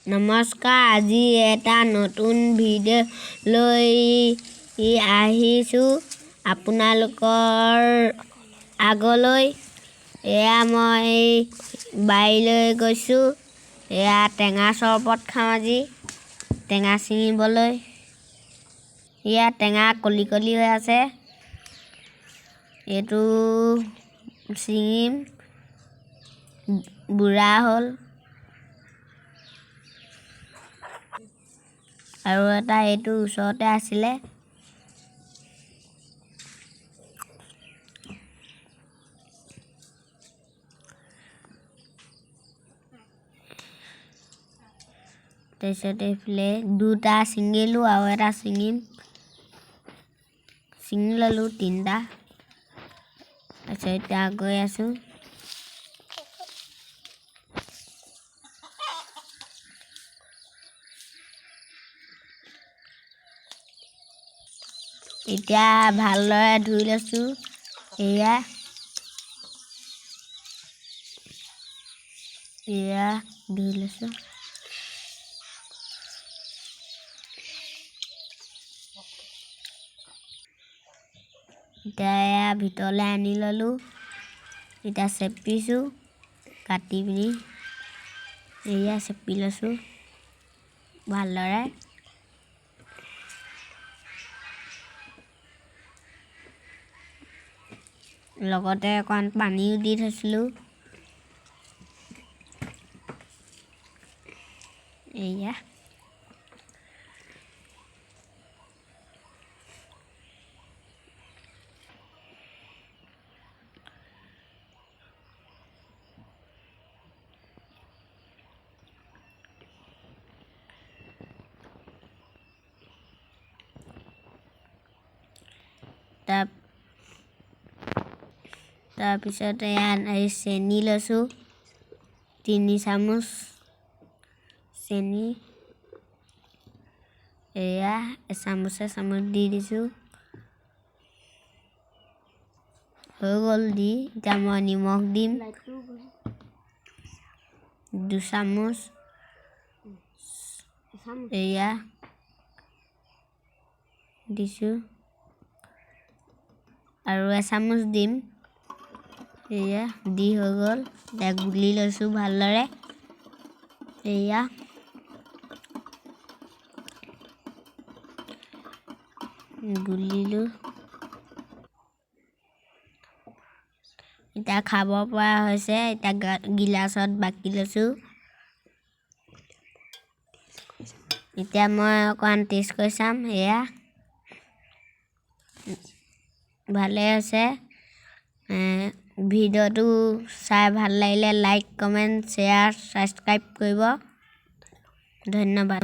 নমস্কাৰ, আজি এটা নতুন ভিডিঅ' লৈ আহিছোঁ আপোনালোকৰ আগলৈ। এয়া মই বাৰীলৈ গৈছোঁ। এয়া টেঙা চৰবত খাওঁ আজি, টেঙা ছিঙিবলৈ। এয়া টেঙা কলি কলি হৈ আছে, এইটো ছিঙিম, বুঢ়া হ'ল। আৰু এটা এইটো ওচৰতে আছিলে। তাৰপিছত এইফালে দুটা ছিঙিলোঁ আৰু এটা ছিঙিম। ছিঙি ল'লোঁ তিনিটা। তাৰপিছত এতিয়া গৈ আছোঁ। এতিয়া ভালদৰে ধুই লৈছোঁ। এয়া ধুই লৈছোঁ। এতিয়া এয়া ভিতৰলৈ আনি ল'লোঁ। এতিয়া চেপিছোঁ কাটি পিনি। এয়া চেপি লৈছোঁ ভালদৰে। লগতে অকণ পানীও দি থৈছিলোঁ। এয়া তাৰপিছত এয়া চেনি লৈছোঁ 3 চামুচ চেনি। এয়া এচামুচে দি দিছোঁ। হৈ গ'ল দি। এতিয়া মই নিমখ দিম 2 চামুচ। এয়া দিছোঁ আৰু এচামুচ দিম। এয়া দি হৈ গ'ল। এতিয়া গুলি লৈছোঁ ভালদৰে। এয়া গুলিলোঁ। এতিয়া খাব পৰা হৈছে। এতিয়া গিলাচত বাকি লৈছোঁ। এতিয়া মই অকণ টেষ্ট কৰি চাম। এয়া ভালে আছে। ভিডিঅ'টো চাই ভাল লাগিলে লাইক, কমেণ্ট, শ্বেয়াৰ, ছাবস্ক্ৰাইব কৰিব। ধন্যবাদ।